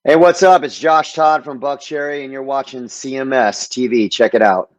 Hey, what's up? It's Josh Todd from Buckcherry, and you're watching CMS TV. Check it out.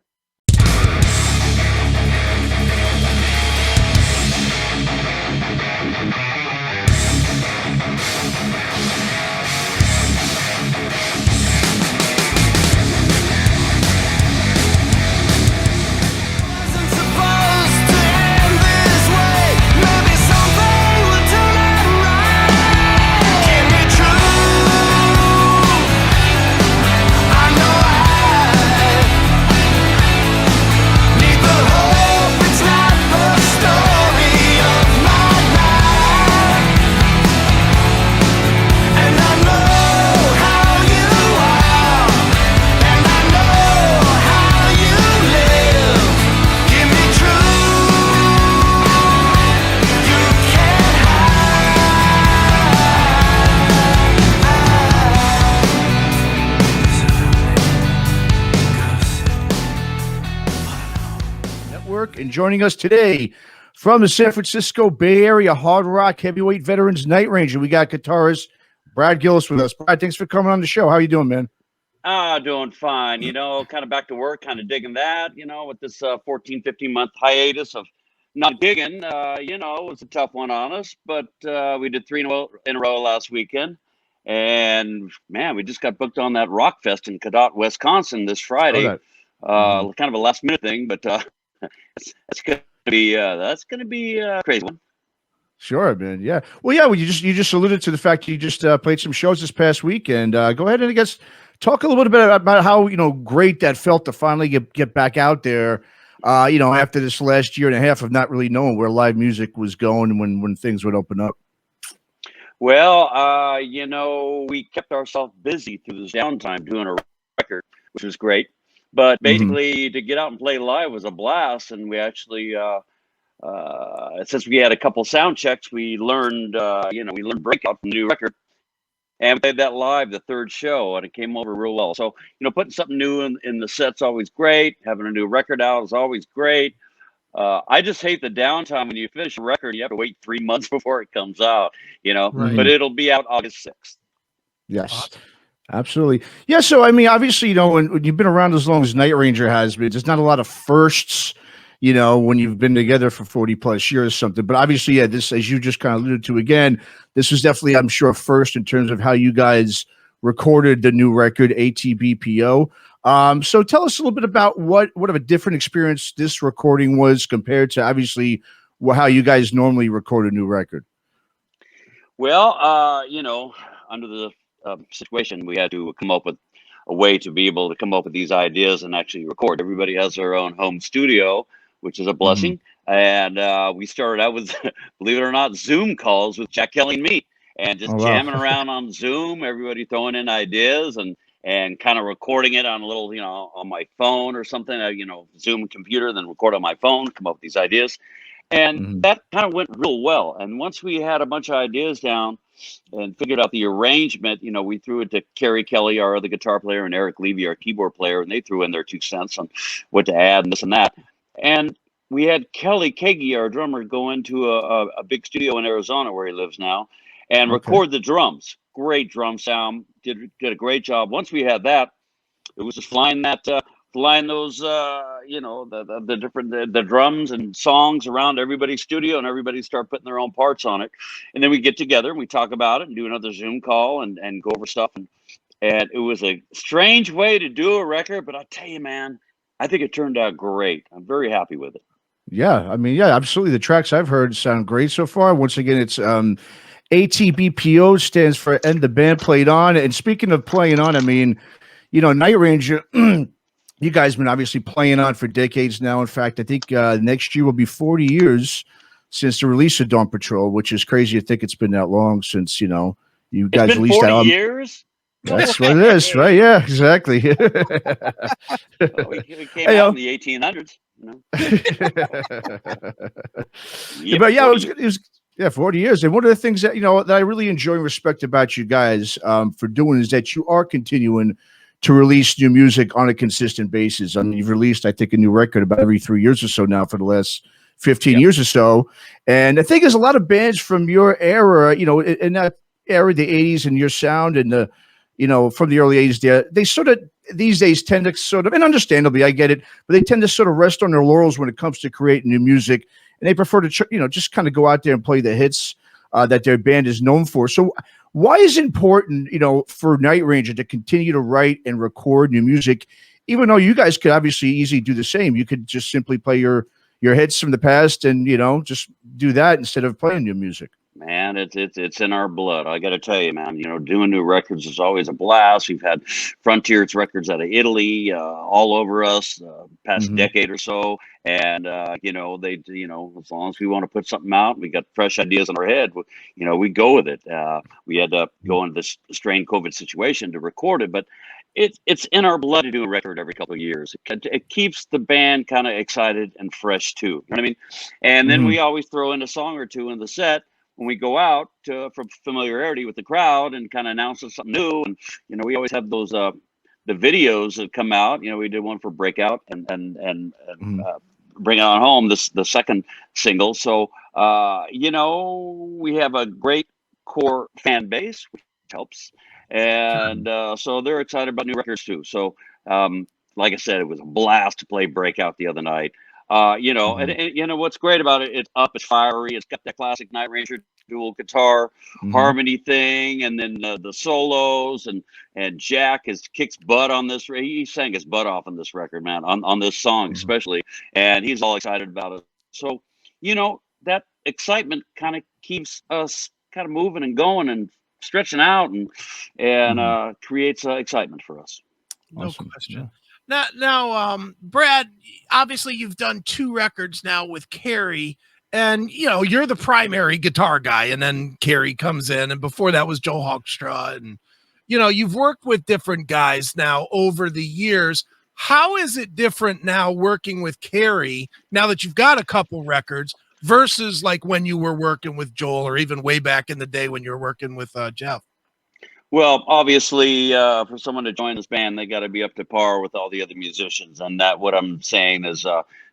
And joining us today from the San Francisco Bay Area hard rock heavyweight veterans Night Ranger, we got guitarist Brad Gillis with us. Brad, thanks for coming on the show. How are you doing, man? Doing fine. Kind of back to work, kind of digging that, with this 14, 15-month hiatus of not gigging. It was a tough one on us, but we did 3 in a row last weekend. And, man, we just got booked on that Rock Fest in Cadott, Wisconsin this Friday. Kind of a last-minute thing, but that's gonna be a crazy one. Sure, man. Yeah. Well, yeah. Well, you just alluded to the fact you just played some shows this past week, and go ahead and I guess talk a little bit about how great that felt to finally get back out there. After this last year and a half of not really knowing where live music was going when things would open up. Well, we kept ourselves busy through this downtime doing a record, which was great. But basically, to get out and play live was a blast, and we actually, since we had a couple sound checks, we learned, Breakout from the new record, and we played that live the third show, and it came over real well. So, putting something new in the set's always great. Having a new record out is always great. I just hate the downtime when you finish a record, you have to wait 3 months before it comes out, Right. But it'll be out August 6th. Yes. Awesome. Absolutely. Yeah. So, I mean, obviously, when you've been around as long as Night Ranger has been, there's not a lot of firsts, when you've been together for 40 plus years or something. But obviously, yeah, this, as you just kind of alluded to again, this was definitely, I'm sure, first in terms of how you guys recorded the new record, ATBPO. So tell us a little bit about what of a different experience this recording was compared to obviously how you guys normally record a new record. Well, under the situation, we had to come up with a way to be able to come up with these ideas and actually record. Everybody has their own home studio, which is a blessing. And we started out with, believe it or not, Zoom calls with Jack Kelly and me, and just jamming around on Zoom, everybody throwing in ideas and kind of recording it on a little, on my phone or something, Zoom computer, then record on my phone, come up with these ideas. And that kind of went real well. And once we had a bunch of ideas down and figured out the arrangement, we threw it to Carrie Kelly, our other guitar player, and Eric Levy, our keyboard player, and they threw in their 2 cents on what to add and this and that. And we had Kelly Kagi, our drummer, go into a big studio in Arizona where he lives now and record the drums. Great drum sound. Did a great job. Once we had that, it was just flying those the drums and songs around everybody's studio, and everybody start putting their own parts on it. And then we get together and we talk about it and do another Zoom call and go over stuff. And it was a strange way to do a record, but I tell you, man, I think it turned out great. I'm very happy with it. Yeah, I mean, yeah, absolutely. The tracks I've heard sound great so far. Once again, it's ATBPO stands for And the Band Played On. And speaking of playing on, I mean, Night Ranger, you guys have been obviously playing on for decades now. In fact, I think next year will be 40 years since the release of Dawn Patrol, which is crazy to think it's been that long since, you guys released that album. 40 years? That's what it is, right? Yeah, exactly. We came out in the 1800s. Yeah, but yeah, it was 40 years. And one of the things that that I really enjoy and respect about you guys for doing is that you are continuing to release new music on a consistent basis. I mean, you've released, I think, a new record about every 3 years or so now for the last 15 years or so. And I think there's a lot of bands from your era, in that era, the 80s, and your sound and the from the early 80s, they sort of these days tend to sort of, and understandably, I get it, but they tend to sort of rest on their laurels when it comes to creating new music, and they prefer to, just kind of go out there and play the hits that their band is known for. So why is it important, for Night Ranger to continue to write and record new music, even though you guys could obviously easily do the same? You could just simply play your hits from the past and, just do that instead of playing new music. Man, it's in our blood. I got to tell you, man. Doing new records is always a blast. We've had Frontiers records out of Italy, all over us, past decade or so. And they, as long as we want to put something out, we got fresh ideas in our head. We go with it. We had to go into this strange COVID situation to record it, but it's in our blood to do a record every couple of years. It keeps the band kind of excited and fresh too. You know what I mean? And then we always throw in a song or two in the set when we go out for familiarity with the crowd and kind of announce something new. And, we always have those, the videos that come out. We did one for Breakout and Bring It On Home, the second single. So, we have a great core fan base, which helps. And so they're excited about new records too. So, like I said, it was a blast to play Breakout the other night. And what's great about it, it's up, it's fiery, it's got that classic Night Ranger dual guitar harmony thing, and then the solos, and Jack kicks butt on this. He sang his butt off on this record, man, on this song especially, and he's all excited about it. So, that excitement kind of keeps us kind of moving and going and stretching out, and creates excitement for us. No question. Now, Brad, obviously you've done 2 records now with Carrie, and you're the primary guitar guy, and then Carrie comes in, and before that was Joe Hoekstra, and you've worked with different guys now over the years. How is it different now working with Carrie now that you've got a couple records versus like when you were working with Joel, or even way back in the day when you were working with Jeff? Well, obviously, for someone to join this band, they got to be up to par with all the other musicians. And that what I'm saying is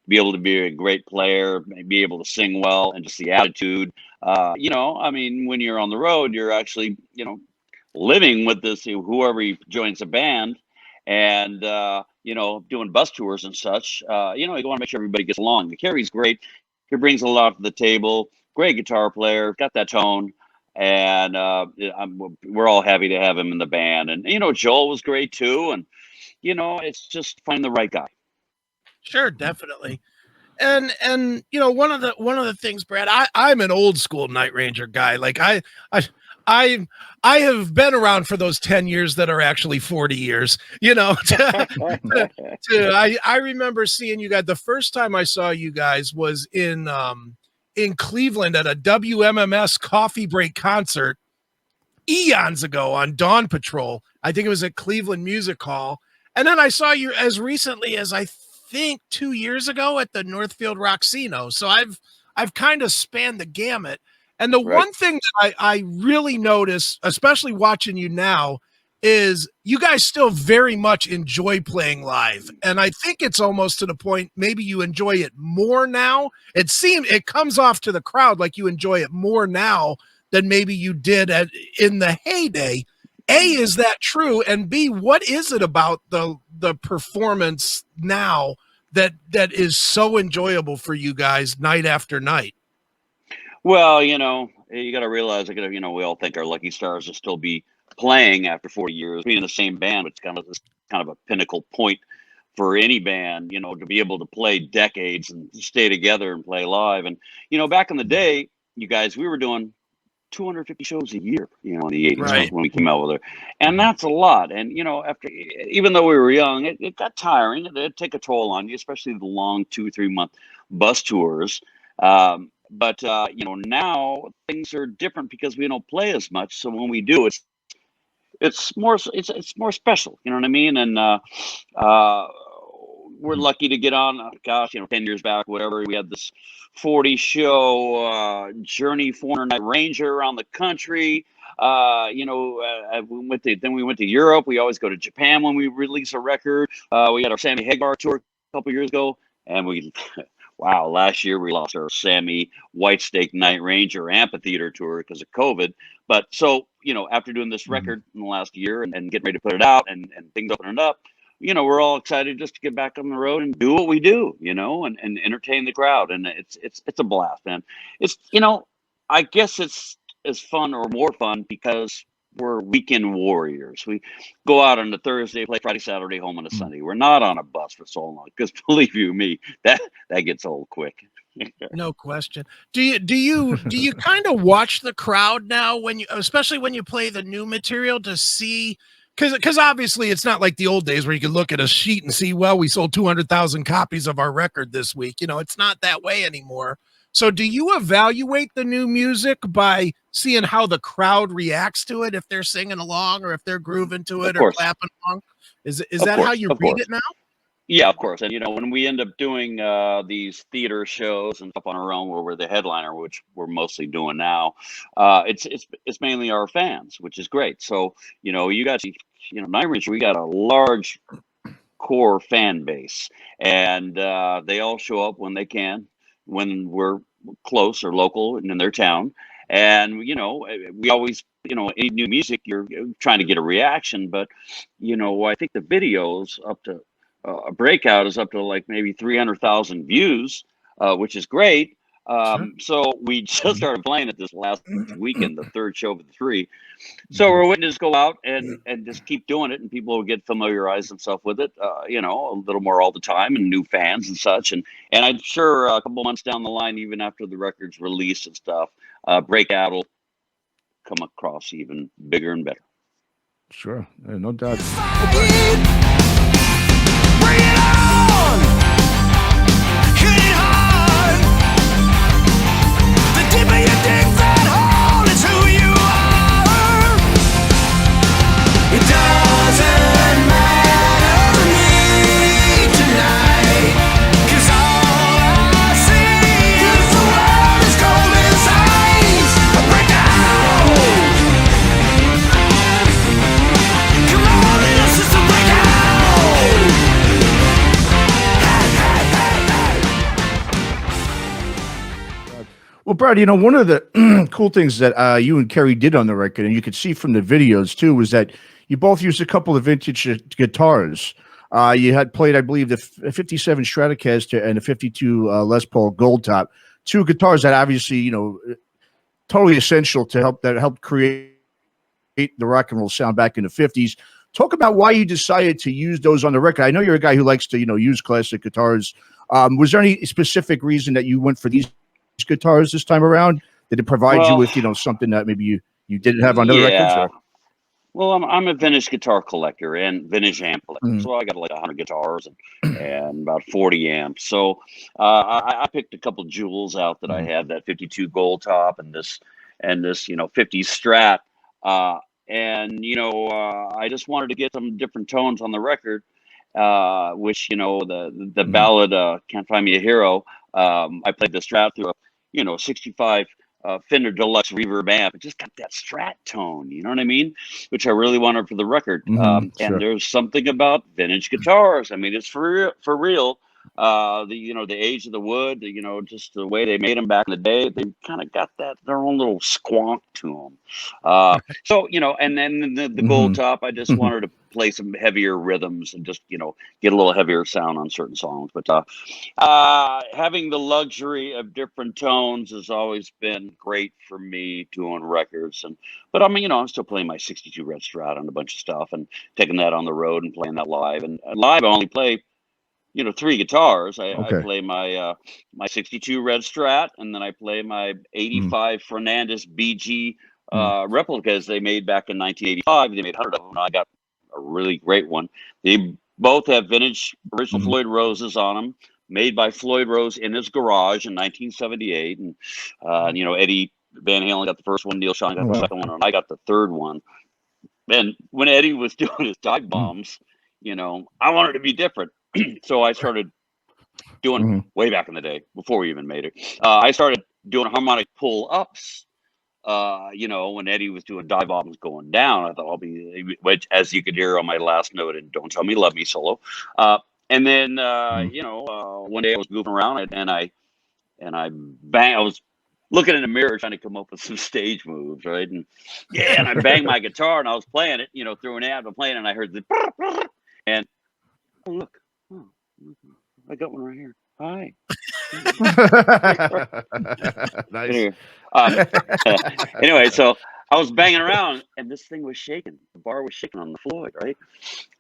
be able to be a great player, be able to sing well, and just the attitude. When you're on the road, you're actually, living with this, whoever joins the band, and, doing bus tours and such. You want to make sure everybody gets along. Carrie's great. He brings a lot to the table. Great guitar player, got that tone. And we're all happy to have him in the band. And Joel was great too. And it's just finding the right guy. Sure, definitely. And one of the things, Brad, I'm an old school Night Ranger guy. Like I have been around for those 10 years that are actually 40 years. I remember seeing you guys. The first time I saw you guys was in Cleveland at a WMMS coffee break concert eons ago on Dawn Patrol. I think it was at Cleveland Music Hall. And then I saw you as recently as I think 2 years ago at the Northfield Roxino. So I've kind of spanned the gamut. And the one thing that I really notice, especially watching you now, is you guys still very much enjoy playing live. And I think it's almost to the point maybe you enjoy it more now. It comes off to the crowd like you enjoy it more now than maybe you did in the heyday. A, is that true? And B, what is it about the performance now that is so enjoyable for you guys night after night? Well, you got to realize, we all think our lucky stars will still be playing after 40 years, being in the same band. It's kind of a pinnacle point for any band, to be able to play decades and stay together and play live. And, back in the day, you guys, we were doing 250 shows a year, in the 80s when we came out with her. And that's a lot. And, even though we were young, it got tiring. It'd take a toll on you, especially the long 2-3 month bus tours. But now things are different because we don't play as much. So when we do, it's more special. You know what I mean? And we're lucky to get on. 10 years back, whatever, we had this 40 show journey for Night Ranger around the country. We went to Europe. We always go to Japan when we release a record. We had our Sammy Hagar tour a couple years ago, and we wow, last year we lost our Sammy Whitesnake Night Ranger amphitheater tour because of COVID. But so, after doing this record in the last year and getting ready to put it out and things opening up, we're all excited just to get back on the road and do what we do, and entertain the crowd. And it's a blast, man. It's, I guess it's as fun or more fun because we're weekend warriors. We go out on a Thursday, play Friday, Saturday, home on a Sunday. We're not on a bus for so long because believe you me, that gets old quick. No question. Do you kind of watch the crowd now especially when you play the new material to see, because obviously it's not like the old days where you could look at a sheet and see, well, we sold 200,000 copies of our record this week. It's not that way anymore. So do you evaluate the new music by seeing how the crowd reacts to it, if they're singing along or if they're grooving to it or clapping along? Is that how you read it now? Yeah, of course. And when we end up doing these theater shows and stuff on our own, where we're the headliner, which we're mostly doing now, it's mainly our fans, which is great. So you got Night Ranger, we got a large core fan base, and they all show up when they can, when we're close or local and in their town. And we always, any new music, you're trying to get a reaction. But I think the videos up to a breakout is up to like maybe 300,000 views, which is great. So we just started playing it this last weekend, the third show of the 3. So we're waiting to just go out and just keep doing it, and people will get familiarized themselves with it, a little more all the time, and new fans and such. And I'm sure a couple months down the line, even after the record's released and stuff, breakout will come across even bigger and better. Sure, no doubt. Bring it on! Hit it hard! The deeper you dig that hole, it's who you are. It doesn't matter to me tonight, 'cause all I see is the world is cold as ice. Break out! Come on, little sister, break out! Well, Brad, one of the cool things that you and Carrie did on the record, and you could see from the videos too, was that you both used a couple of vintage guitars. You had played, I believe, the 57 Stratocaster and the 52 Les Paul Gold Top, 2 guitars that obviously, totally essential to help create the rock and roll sound back in the 50s. Talk about why you decided to use those on the record. I know you're a guy who likes to, use classic guitars. Was there any specific reason that you went for these guitars this time around? Did it provide you with something that maybe you didn't have on other records? Or? Well, I'm a vintage guitar collector and vintage amp collector, so I got like 100 guitars and about 40 amps. So I picked a couple jewels out that I had, that 52 Gold Top and this 50 Strat, and I just wanted to get some different tones on the record, which the ballad "Can't Find Me a Hero." I played the Strat through a 65 Fender Deluxe reverb amp. It just got that Strat tone, you know what I mean? Which I really wanted for the record. Sure. And there's something about vintage guitars. I mean, it's for real. The age of the wood, just the way they made them back in the day, they kind of got their own little squonk to them. So and then the Gold Top, I just wanted to play some heavier rhythms and just get a little heavier sound on certain songs. But having the luxury of different tones has always been great for me doing records. But I mean, I'm still playing my 62 Red Strat on a bunch of stuff and taking that on the road and playing that live. And live, I only play 3 guitars. I play my 62 Red Strat, and then I play my 85 Fernandez BG replicas they made back in 1985. They made 100 of them. I got a really great one. They both have vintage original Floyd Roses on them, made by Floyd Rose in his garage in 1978. And Eddie Van Halen got the first one, Neil Sean got the second one, and I got the third one. And when Eddie was doing his dive bombs, I wanted to be different. So I started doing way back in the day, before we even made it. I started doing harmonic pull-ups. When Eddie was doing dive bombs going down, I thought I'll be, which, as you could hear on my last note in "Don't Tell Me Love Me" solo, And then one day I was goofing around and I bang. I was looking in the mirror trying to come up with some stage moves, right? And and I banged my guitar and I was playing it, through an amp and playing, and I heard the and oh, look, oh, I got one right here. Hi. Nice. Anyway, anyway, so I was banging around and this thing was shaking. The bar was shaking on the floor, right?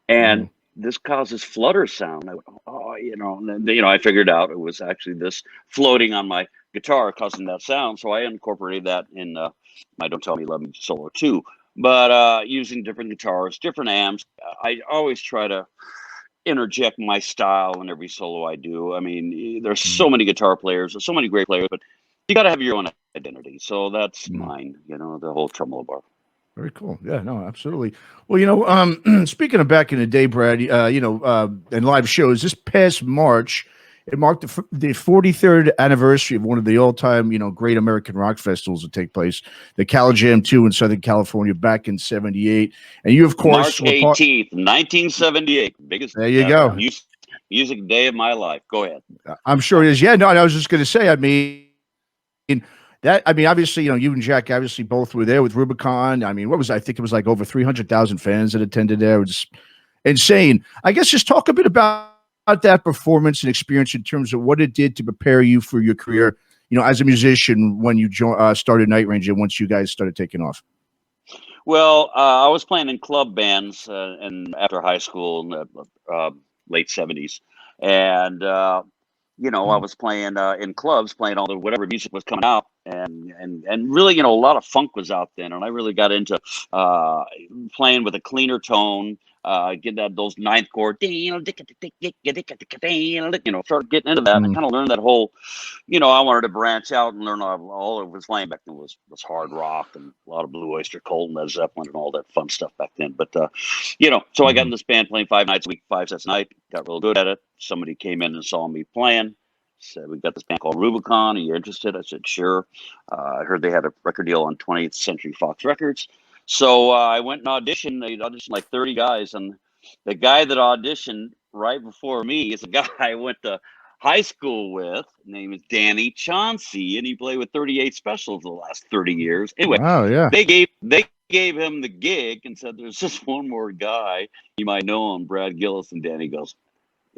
And this causes flutter sound. I went, oh, and then, I figured out it was actually this floating on my guitar causing that sound. So I incorporated that in my Don't Tell Me Love Me Solo 2. But using different guitars, different amps, I always try to interject my style in every solo I do. I mean, there's so many guitar players, there's so many great players, but you got to have your own identity. So that's mine, the whole tremolo bar. Very cool. Yeah, no, absolutely. Well, speaking of back in the day, Brad, and live shows, this past March, it marked the 43rd anniversary of one of the all-time, great American rock festivals that take place, the Cal Jam 2 in Southern California back in '78. And you, of course, March 18th, 1978, biggest. There you go. Music day of my life. Go ahead. I'm sure it is. Yeah, no, I was just going to say, obviously, you and Jack obviously both were there with Rubicon. I mean, I think it was like over 300,000 fans that attended there. It was insane. I guess just talk a bit about that performance and experience in terms of what it did to prepare you for your career, as a musician when you started Night Ranger, once you guys started taking off. Well, I was playing in club bands and after high school in the late 70s. And, I was playing in clubs, playing all the whatever music was coming out. And really, a lot of funk was out then. And I really got into playing with a cleaner tone, get those ninth chord, start getting into that. And I kind of learned that whole, I wanted to branch out and learn all it was playing back then was hard rock and a lot of Blue Oyster Cult and Led Zeppelin and all that fun stuff back then. But, so I got in this band playing 5 nights a week, 5 sets a night, got real good at it. Somebody came in and saw me playing. Said, we got this band called Rubicon. Are you interested? I said, sure. I heard they had a record deal on 20th Century Fox Records. So I went and auditioned. They auditioned like 30 guys. And the guy that auditioned right before me is a guy I went to high school with. His name is Danny Chauncey. And he played with 38 Specials the last 30 years. Anyway, wow, yeah. They gave him the gig and said, there's just one more guy. You might know him, Brad Gillis. And Danny goes,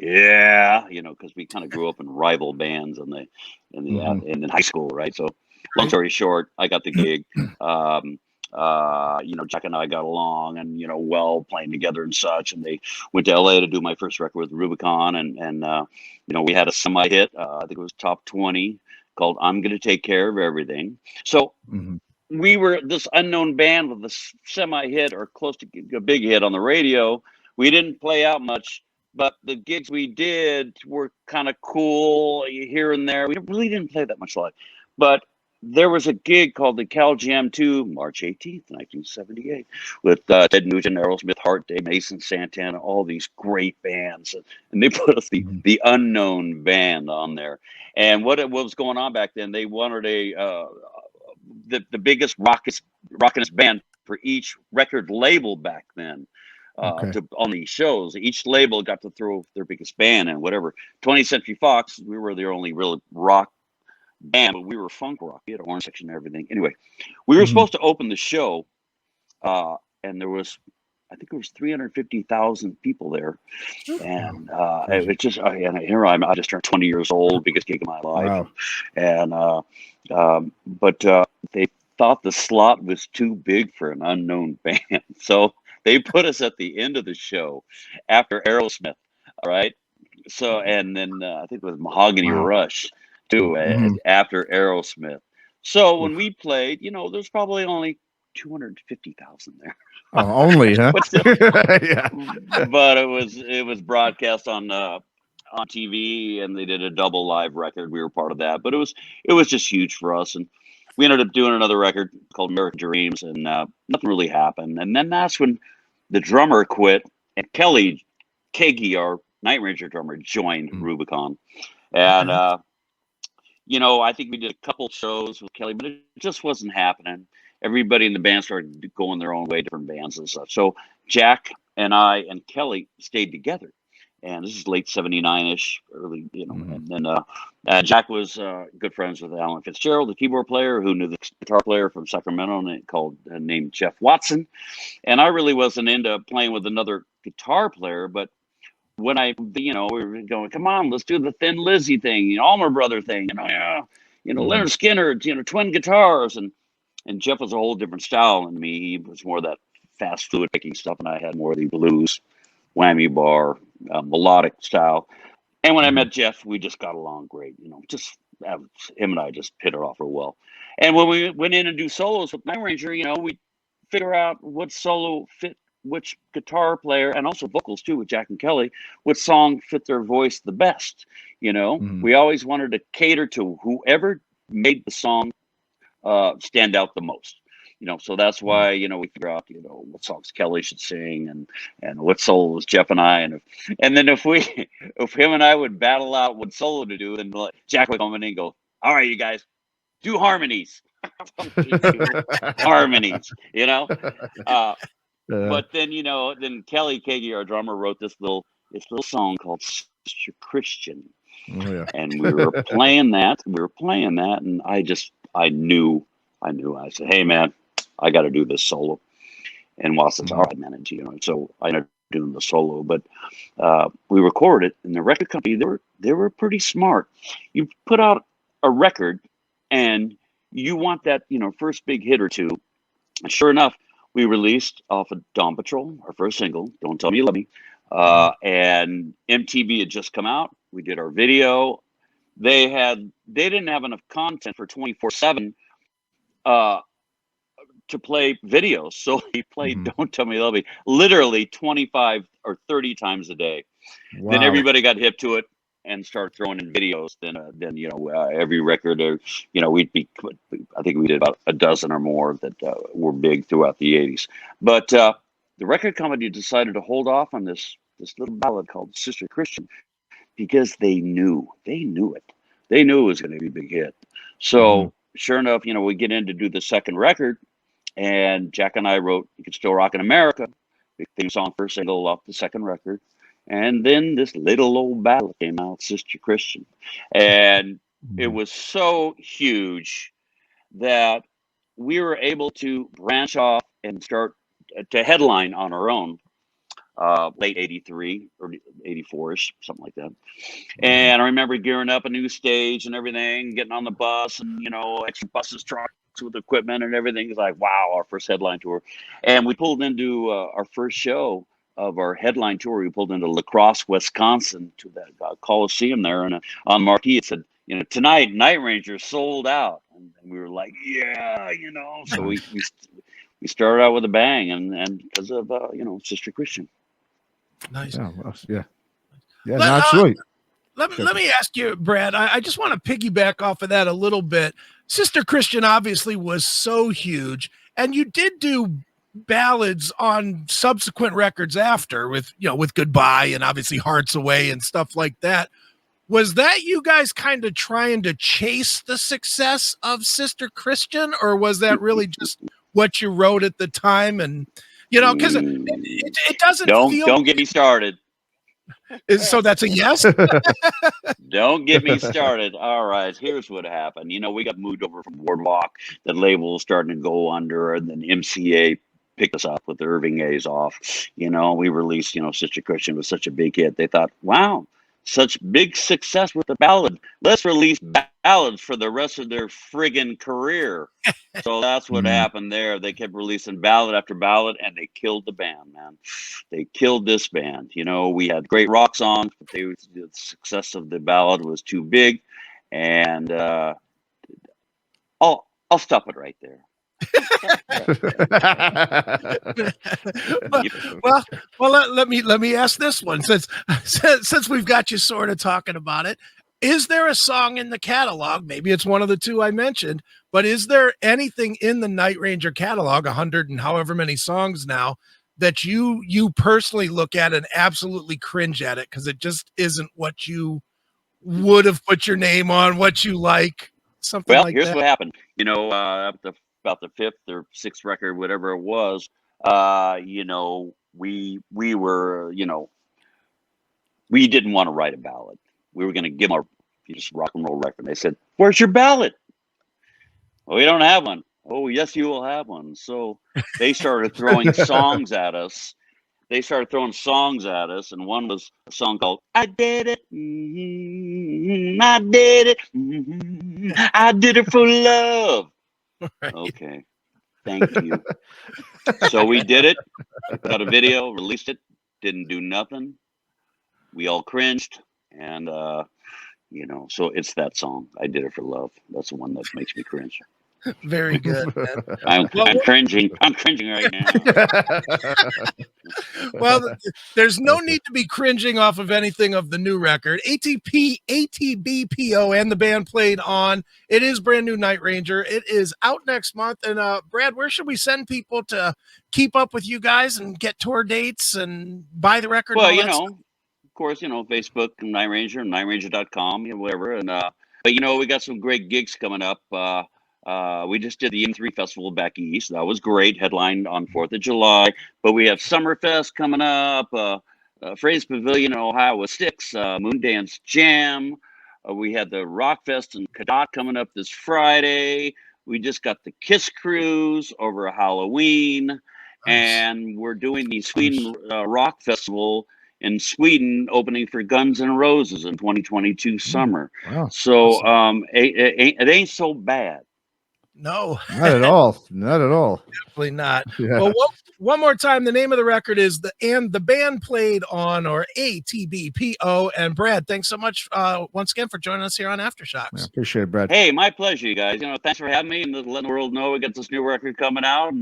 yeah, because we kind of grew up in rival bands in high school, right? So, long story short, I got the gig. Jack and I got along, and playing together and such. And they went to LA to do my first record with Rubicon, and we had a semi-hit. I think it was top 20, called "I'm Gonna Take Care of Everything." So. We were this unknown band with a semi-hit or close to a big hit on the radio. We didn't play out much. But the gigs we did were kind of cool here and there. We really didn't play that much live. But there was a gig called the Cal Jam 2, March 18th, 1978, with Ted Nugent, Aerosmith, Hart, Dave Mason, Santana, all these great bands. And they put us the unknown band on there. And what was going on back then, they wanted the biggest rockinest band for each record label back then. On these shows, each label got to throw their biggest band and whatever. 20th Century Fox, we were their only real rock band, but we were funk rock. We had a horn section and everything. Anyway, we were supposed to open the show, and there was, I think it was 350,000 people there, and it was just. And here I just turned 20 years old, biggest gig of my life, and but they thought the slot was too big for an unknown band, so. They put us at the end of the show after Aerosmith, all right? So, and then I think it was Mahogany Rush, too, after Aerosmith. So when we played, there's probably only 250,000 there. Oh, only, huh? But still, yeah. But it was broadcast on TV, and they did a double live record. We were part of that, but it was just huge for us. And we ended up doing another record called American Dreams, and nothing really happened. And then that's when the drummer quit, and Kelly Kagi, our Night Ranger drummer, joined Rubicon. And, I think we did a couple shows with Kelly, but it just wasn't happening. Everybody in the band started going their own way, different bands and such. So Jack and I and Kelly stayed together. and this is late '79-ish, early, and then Jack was good friends with Alan Fitzgerald, the keyboard player, who knew the guitar player from Sacramento named Jeff Watson. And I really wasn't into playing with another guitar player, but when we were going, come on, let's do the Thin Lizzy thing, Allman Brother thing, Leonard Skinner, twin guitars, and Jeff was a whole different style than me. He was more of that fast, fluid picking stuff, and I had more of the blues, whammy bar, melodic style. And when I met Jeff, we just got along great. Just him and I just hit it off real well. And when we went in and do solos with Night Ranger, we figure out what solo fit which guitar player, and also vocals too with Jack and Kelly, what song fit their voice the best. We always wanted to cater to whoever made the song stand out the most. So that's why we figure out what songs Kelly should sing and what solos Jeff and I, and then if him and I would battle out what solo to do, then Jack would come in and go, all right, you guys, do harmonies. Harmonies, but then then Kelly Kagi, our drummer, wrote this little song called Sister Christian. And we were playing that, and I knew I said, hey man, I got to do this solo. And Watson's all right, man, and so I ended up doing the solo, but we recorded it, and the record company, they were pretty smart. You put out a record and you want that first big hit or two, and sure enough, we released off of Dawn Patrol, our first single, Don't Tell Me You Love Me, and MTV had just come out. We did our video. They didn't have enough content for 24/7 to play videos, so he played Don't Tell Me You Love Me literally 25 or 30 times a day. Wow. Then everybody got hip to it and started throwing in videos. Then every record, I think we did about a dozen or more that were big throughout the 80s. But the record company decided to hold off on this little ballad called Sister Christian because they knew it. They knew it was going to be a big hit. So sure enough, we get in to do the second record, and Jack and I wrote You Can Still Rock in America, big theme song, first single off the second record. And then this little old ballad came out, Sister Christian. And it was so huge that we were able to branch off and start to headline on our own, late 83 or 84-ish, something like that. And I remember gearing up a new stage and everything, getting on the bus and, extra buses, trucks with equipment and everything. It's like, wow, our first headline tour. And we pulled into our first show of our headline tour. We pulled into La Crosse, Wisconsin, to that Coliseum there, and on the marquee it said, tonight Night Ranger sold out, and we were like, yeah, So we started out with a bang, and because of Sister Christian. Nice. Yeah, absolutely. Let me ask you, Brad. I just want to piggyback off of that a little bit. Sister Christian obviously was so huge, and you did do ballads on subsequent records after with Goodbye and obviously Hearts Away and stuff like that. Was that you guys kind of trying to chase the success of Sister Christian, or was that really just what you wrote at the time? And because it doesn't don't get me started. So that's a yes. Don't get me started. All right, here's what happened. We got moved over from Boardwalk. The label was starting to go under, and then MCA picked us up with the Irving A's off. We released, Sister Christian was such a big hit. They thought, wow, such big success with the ballad. Let's release ballads for the rest of their friggin' career. So that's what happened there. They kept releasing ballad after ballad, and they killed the band, man. They killed this band. We had great rock songs, but the success of the ballad was too big. And I'll stop it right there. well, let me ask this one, since we've got you sort of talking about it. Is there a song in the catalog? Maybe it's one of the two I mentioned, but is there anything in the Night Ranger catalog, 100 and however many songs now, that you personally look at and absolutely cringe at it because it just isn't what you would have put your name on, what you like, something like that? Well, here's what happened. About the fifth or sixth record, whatever it was, we were, We didn't want to write a ballad. We were going to give them a just rock and roll record. They said, "Where's your ballad?" Well, we don't have one. Oh, yes, you will have one. So they started throwing songs at us. And one was a song called "I Did It." I did it. I did it for love. Right. Okay, thank you. So we did it. Put out a video, released it. Didn't do nothing. We all cringed, and so it's that song. I did it for love. That's the one that makes me cringe. Very good, man. I'm cringing. I'm cringing right now. Well, there's no need to be cringing off of anything of the new record. ATBPO and the band played on. It is brand new Night Ranger. It is out next month. And Brad, where should we send people to keep up with you guys and get tour dates and buy the record? Well, of course, Facebook and Night Ranger and nightranger.com, whatever. And but we got some great gigs coming up. We just did the M3 Festival back east. That was great. Headlined on 4th of July. But we have Summerfest coming up. Fraser Pavilion in Ohio with Styx. Moondance Jam. We had the Rock Fest in Cadott coming up this Friday. We just got the Kiss Cruise over Halloween. Nice. And we're doing the Sweden Rock Festival in Sweden, opening for Guns N' Roses in 2022 summer. Wow. So it ain't so bad. No, not at all. Not at all. Definitely not. Yeah. Well, one more time, the name of the record is the band played on, or ATBPO. And Brad, thanks so much once again for joining us here on Aftershocks. Yeah, appreciate it, Brad. Hey, my pleasure, you guys. Thanks for having me and letting the world know we got this new record coming out,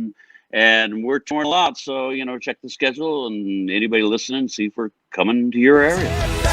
and we're touring a lot. So check the schedule, and anybody listening, see if we're coming to your area.